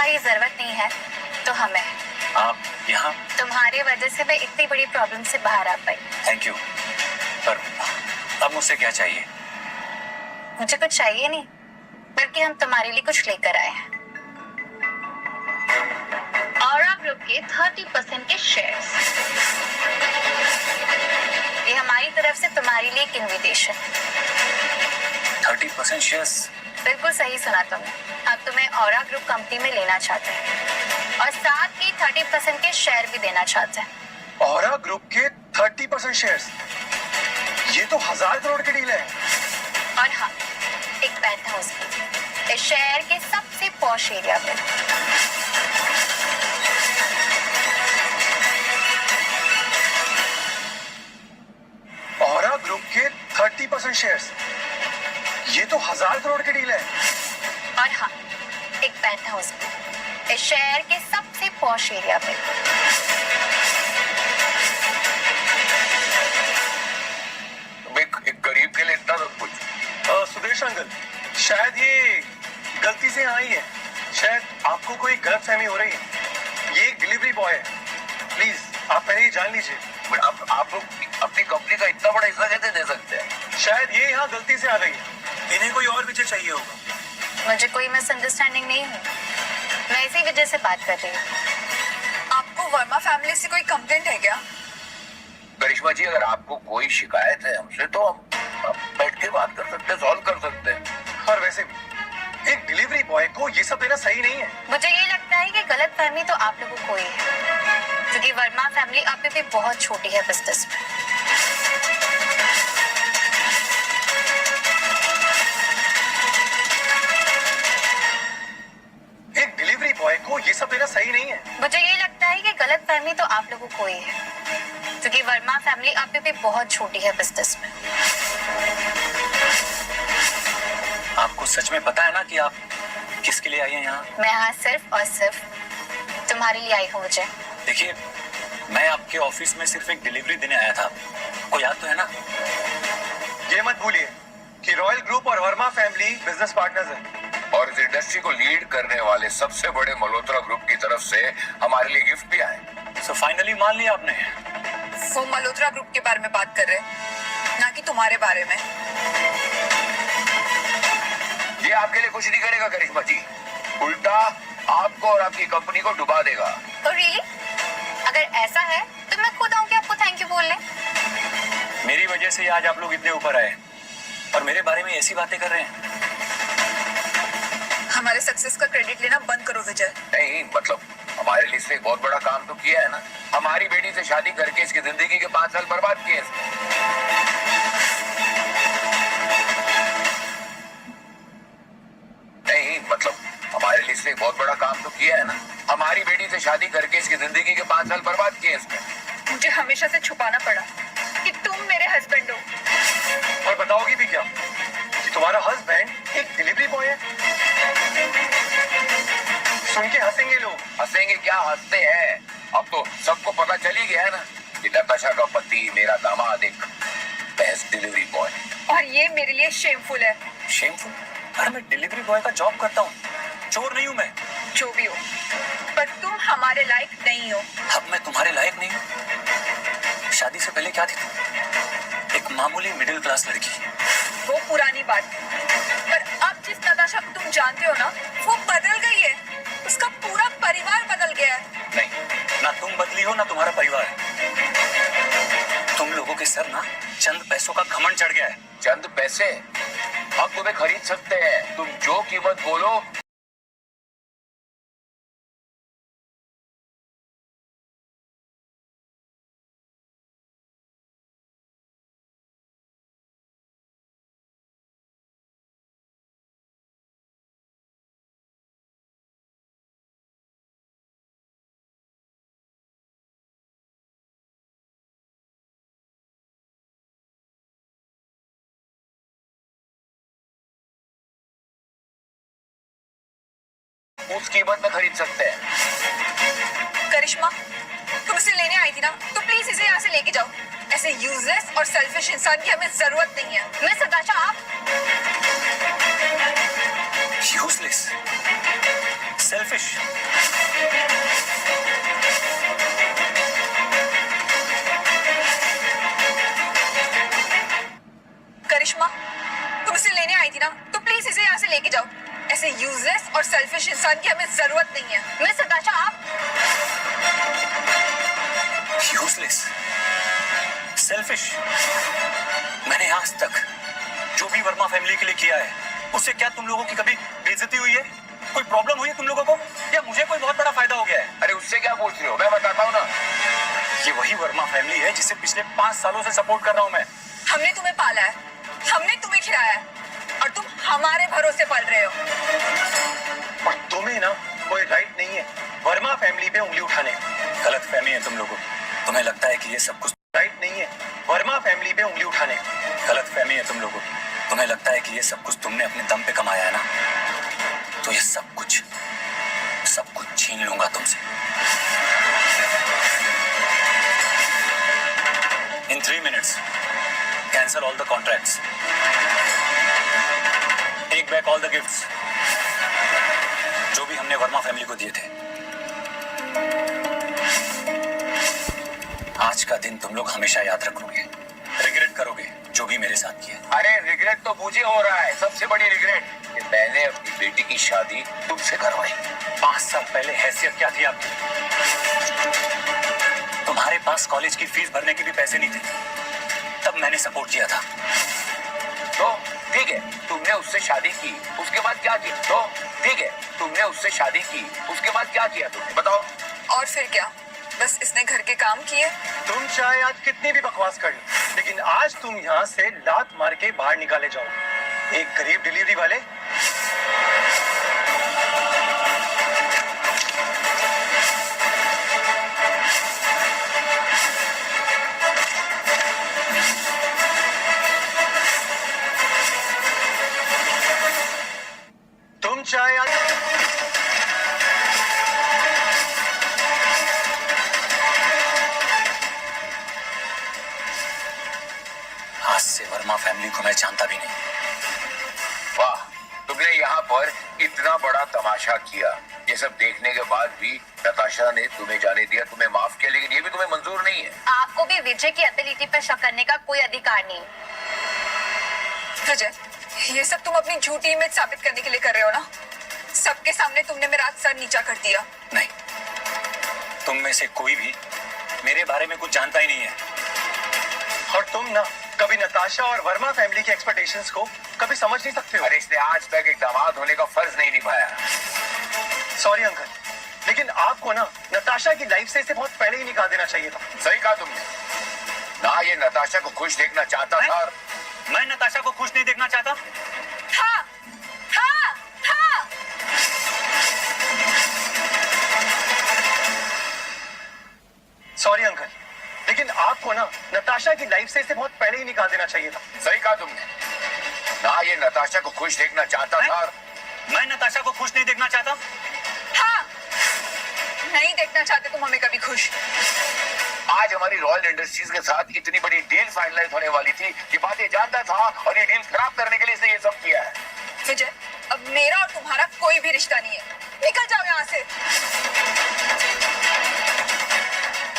तुम्हारी जरूरत नहीं है तो हमें। आप यहाँ? तुम्हारी वजह से मैं इतनी बड़ी प्रॉब्लम से बाहर आ पाई। थैंक यू, पर अब मुझसे क्या चाहिए? मुझे कुछ चाहिए नहीं, बल्कि हम तुम्हारे लिए कुछ लेकर आए हैं। ऑरा ग्रुप के 30% के शेयर्स। ये हमारी तरफ से तुम्हारे लिए एक इनविटेशन। 30% शेयर्स? बिल्कुल सही सुना तुमने। हम तुम्हें ऑरा ग्रुप कंपनी में लेना चाहते हैं और साथ ही 30% के शेयर भी देना चाहते हैं। ऑरा ग्रुप के 30% शेयर्स? ये तो 1000 करोड़ की डील है। और हाँ, एक पेंट हाउस भी इस शहर के सबसे पॉश एरिया पे। ऑरा ग्रुप के 30% शेयर्स? ये तो 1000 करोड़ की डील है। और हाँ, एक पेंट हाउस भी इस शहर के सबसे पॉश एरिया पे। एक गरीब के लिए इतना सब कुछ। सुदेश अंकल, शायद ये गलती से आई है। शायद आपको कोई गलतफहमी हो रही है। ये एक डिलीवरी बॉय है। प्लीज आप पहले ये जान लीजिए। आप लोग अपनी कंपनी का इतना बड़ा हिस्सा कैसे दे सकते हैं? शायद ये यहाँ गलती से आ गई है। इन्हें कोई और वजह चाहिए होगा। मुझे कोई मिसअंडरस्टैंडिंग नहीं हुई, मैं इसी वजह से बात कर रही हूँ। आपको वर्मा फैमिली से कोई कंप्लेंट है क्या? करिश्मा जी, अगर आपको कोई शिकायत है हमसे तो हम बैठ के बात कर सकते हैं, सॉल्व कर सकते हैं। और वैसे भी एक डिलीवरी बॉय को ये सब देना सही नहीं है। मुझे ये लगता है कि गलत फहमी तो आप लोगों को ही है, क्योंकि वर्मा फैमिली अभी भी बहुत छोटी है बिजनेस में। एक डिलीवरी बॉय को ये सब देना सही नहीं है। मुझे ये लगता है कि गलत फहमी तो आप लोगों को ही है, क्योंकि वर्मा फैमिली अभी भी बहुत छोटी है बिजनेस में। आपको सच में पता है ना कि आप किसके लिए आई हैं यहाँ? मैं यहाँ सिर्फ और सिर्फ तुम्हारे लिए आई हूँ। मुझे देखिए, मैं आपके ऑफिस में सिर्फ एक डिलीवरी देने आया था। आपको याद तो है ना? ये मत भूलिए कि रॉयल ग्रुप और वर्मा फैमिली बिजनेस पार्टनर्स हैं। और इस इंडस्ट्री को लीड करने वाले सबसे बड़े मल्होत्रा ग्रुप की तरफ से हमारे लिए गिफ्ट भी आए। सो फाइनली मान लिया आपने? वो मल्होत्रा ग्रुप के बारे में बात कर रहे हैं, ना कि तुम्हारे बारे में। ये आपके लिए कुछ नहीं करेगा करिश्मा जी, उल्टा आपको और आपकी कंपनी को डुबा देगा। तो रियली अगर ऐसा है तो मैं खुद आऊंगी आपको थैंक यू बोलने। मेरी वजह से आज आप लोग इतने ऊपर आए और मेरे बारे में ऐसी बातें कर रहे हैं। हमारे सक्सेस का क्रेडिट लेना बंद करो विजय। नहीं, मतलब हमारे लिए इसने एक बहुत बड़ा काम तो किया है ना। हमारी बेटी से शादी करके इसकी जिंदगी के 5 साल बर्बाद किए इसने। नहीं, मतलब हमारे लिए इसने एक बहुत बड़ा काम तो किया है ना। हमारी बेटी से शादी करके इसकी जिंदगी के 5 साल बर्बाद किए इसने। मुझे हमेशा से छुपाना पड़ा कि तुम मेरे हस्बैंड हो। और बताओगी भी क्या कि तुम्हारा हस्बैंड एक डिलीवरी बॉय है? सुन के हंसेंगे लोग। हंसेंगे क्या, हंसते हैं। अब तो सबको पता चल ही गया है ना कि नताशा का पति मेरा दामाद एक बेस्ट डिलीवरी बॉय। और ये मेरे लिए शेमफुल है। शेमफुल? अरे मैं डिलीवरी बॉय का जॉब करता हूँ, चोर नहीं हूँ मैं। जो भी हो, पर तुम हमारे लायक नहीं हो। अब मैं तुम्हारे लायक नहीं हूँ? शादी से पहले क्या थी तुम? एक मामूली मिडिल क्लास लड़की। वो पुरानी बात, पर अब जिस नताशा को तुम जानते हो ना, वो बदल गई है। उसका पूरा परिवार बदल गया है। नहीं, ना तुम बदली हो ना तुम्हारा परिवार। तुम लोगों के सर ना चंद पैसों का घमंड चढ़ गया है। चंद पैसे हम तुम्हें खरीद सकते हैं। तुम जो कीमत बोलो उस कीमत में खरीद सकते हैं। करिश्मा, तुम इसे लेने आई थी ना, तो प्लीज इसे यहाँ से लेके जाओ। ऐसे यूजलेस और सेल्फिश इंसान की हमें जरूरत नहीं है। मिस नताशा, आप यूजलेस, सेल्फिश। करिश्मा, तुम इसे लेने आई थी ना, तो प्लीज इसे यहाँ से लेके जाओ। ऐसे यूजलेस और सेल्फिश इंसान की हमें जरूरत नहीं है। मिस नताशा, आप यूजलेस, सेल्फिश। मैंने आज तक जो भी वर्मा फैमिली के लिए किया है, उससे क्या तुम लोगों की कभी बेइज्जती हुई है? कोई प्रॉब्लम हुई है तुम लोगों को, या मुझे कोई बहुत बड़ा फायदा हो गया है? अरे उससे क्या पूछ रहे हो, मैं बताता हूँ ना। ये वही वर्मा फैमिली है जिसे पिछले 5 सालों से सपोर्ट कर रहा हूँ मैं। हमने तुम्हें पाला है, हमने तुम्हें खिलाया है, और तुम हमारे भरोसे पल रहे हो। और तुम्हें ना कोई राइट नहीं है वर्मा फैमिली पे उंगली उठाने। गलत फहमी है तुम लोगों को। तुम्हें लगता है कि ये सब कुछ राइट नहीं है वर्मा फैमिली पे उंगली उठाने। गलत फहमी है तुम लोगों को। तुम्हें लगता है कि ये सब कुछ तुमने अपने दम पे कमाया है ना, तो ये सब कुछ छीन लूंगा तुमसे। In 3 minutes, cancel all the contracts. Take back all the gifts जो भी हमने वर्मा फैमिली को दिए थे। आज का दिन तुम लोग हमेशा याद रखोगे, रिग्रेट करोगे जो भी मेरे साथ किया। अरे रिग्रेट तो मुझे हो रहा है, सबसे बड़ी रिग्रेट कि मैंने अपनी बेटी की शादी तुमसे करवाई। 5 साल पहले हैसियत क्या थी आपकी? तुम्हारे पास कॉलेज की फीस भरने के भी पैसे नहीं थे, तब मैंने सपोर्ट किया था। तो ठीक है, तुमने उससे शादी की, उसके बाद क्या किया? तो ठीक है, तुमने उससे शादी की, उसके बाद क्या किया तुमने, बताओ। और फिर क्या, बस इसने घर के काम किए। तुम चाहे आज कितनी भी बकवास कर लो, लेकिन आज तुम यहाँ से लात मार के बाहर निकाले जाओ। एक गरीब डिलीवरी वाले। तुम चाहे आज आज से वर्मा फैमिली को मैं जानता भी नहीं। वाह, तुमने यहाँ पर इतना बड़ा तमाशा किया, ये सब देखने के बाद भी नताशा ने तुम्हें जाने दिया, तुम्हें माफ किया, लेकिन ये भी तुम्हें मंजूर नहीं है। आपको भी विजय की एबिलिटी पर शक करने का कोई अधिकार नहीं। विजय, ये सब तुम अपनी झूठी इमेज साबित करने के लिए कर रहे हो ना? सबके सामने तुमने मेरा सर नीचा कर दिया। नहीं, तुम में से कोई भी मेरे बारे में कुछ जानता ही नहीं है। और तुम ना कभी नताशा और वर्मा फैमिली की एक्सपेक्टेशंस को कभी समझ नहीं सकते हो। अरे इसने आज तक एक दामाद होने का फर्ज नहीं निभाया। सॉरी अंकल, लेकिन आपको ना नताशा की लाइफ से इसे बहुत पहले ही निकाल देना चाहिए था। सही कहा तुमने, ना ये नताशा को खुश देखना चाहता था। और मैं नताशा को खुश नहीं देखना चाहता। हाँ, हाँ, हाँ। सॉरी अंकल, लेकिन आपको ना नताशा की लाइफ से इसे बहुत पहले ही निकाल देना चाहिए था। सही कहा तुमने, ना ये नताशा को खुश देखना चाहता था। और मैं नताशा को खुश नहीं देखना चाहता। हाँ, नहीं देखना चाहते तुम हमें कभी खुश। आज हमारी रॉयल इंडस्ट्रीज के साथ इतनी बड़ी डील फाइनलाइज होने वाली थी, ये बात ये जानता था, और ये डील खराब करने के लिए इसने ये सब किया है। विजय, अब मेरा और तुम्हारा कोई भी रिश्ता नहीं है, निकल जाओ यहाँ से।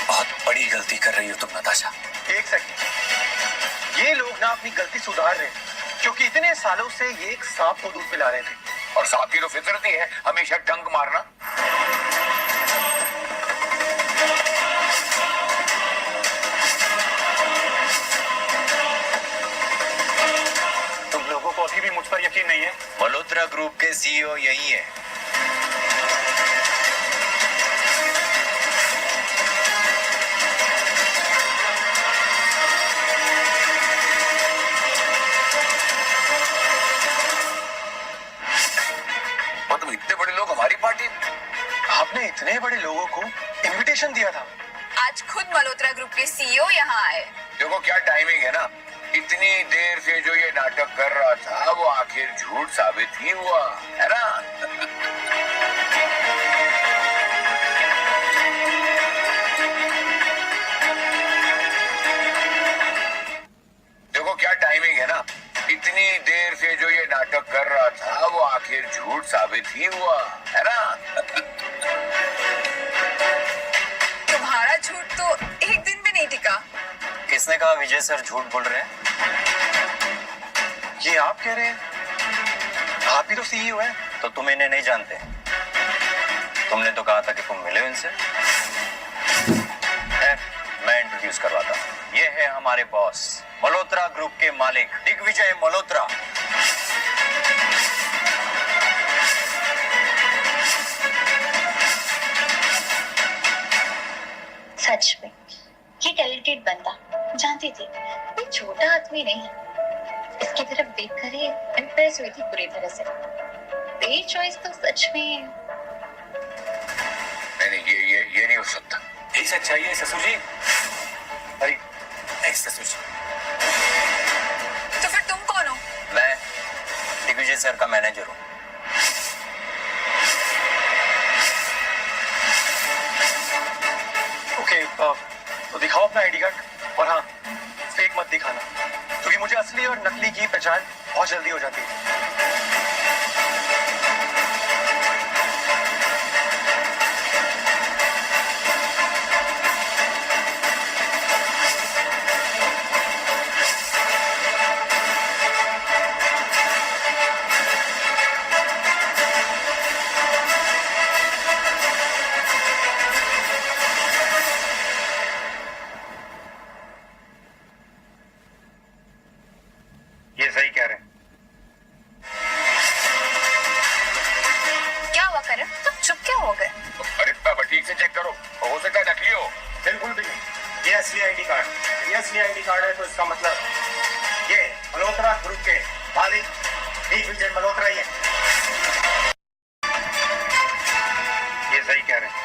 बहुत बड़ी गलती कर रही हो तुम नताशा। एक सेकंड, ये लोग ना अपनी गलती सुधार रहे हैं, क्योंकि इतने सालों से ये एक सांप को दूध पिला रहे थे। और सांप की तो फितरत ही है हमेशा डंक मारना। तुम लोगों को अभी भी मुझ पर यकीन नहीं है? मल्होत्रा ग्रुप के सीईओ यही है। और तुम इतने बड़े लोग हमारी पार्टी। आपने इतने बड़े लोगों को इनविटेशन दिया था। आज खुद मल्होत्रा ग्रुप के सीईओ यहाँ आए। देखो क्या टाइमिंग है ना, इतनी देर से जो ये नाटक कर रहा था वो आखिर झूठ साबित ही हुआ, है ना? देखो क्या टाइमिंग है ना, इतनी देर से जो ये नाटक कर रहा था वो आखिर झूठ साबित ही हुआ है ना? तुम्हारा झूठ तो एक दिन भी नहीं टिका। किसने कहा विजय सर झूठ बोल रहे हैं? ये आप कह रहे हैं? आप ही तो सीईओ हैं। तो तुम इन्हें नहीं जानते? तुमने तो कहा था कि तुम मिले इनसे। मैं इंट्रोड्यूस करवाता हूँ। ये है हमारे बॉस, मल्होत्रा ग्रुप के मालिक दिग्विजय मल्होत्रा। सच में ये टैलेंटेड बंदा, जानती थी ये छोटा आदमी नहीं है। इसकी तरफ देखकर ही इम्प्रेस हुई थी पूरी तरह से। ये चॉइस तो सच में नहीं, ये नहीं हो सकता। यही सच्चाई है ससुर जी। अरे नहीं ससुर जी, तो फिर तुम कौन हो? मैं दिग्विजय सर का मैनेजर हूँ। ओके, तो दिखाओ अपना आईडी कार्ड। और हाँ, फेक मत दिखाना, क्योंकि मुझे असली और नकली की पहचान बहुत जल्दी हो जाती है। ये सही कह रहे हैं। क्या हुआ करण, तुम चुप क्यों हो गए? अरे बाबा ठीक से चेक करो, हो सकता है नकली हो। बिल्कुल भी नहीं, ये असली आईडी कार्ड। ये असली आईडी कार्ड है तो इसका मतलब ये मल्होत्रा ग्रुप के मालिक दिग्विजय मल्होत्रा ही है। ये सही कह रहे हैं।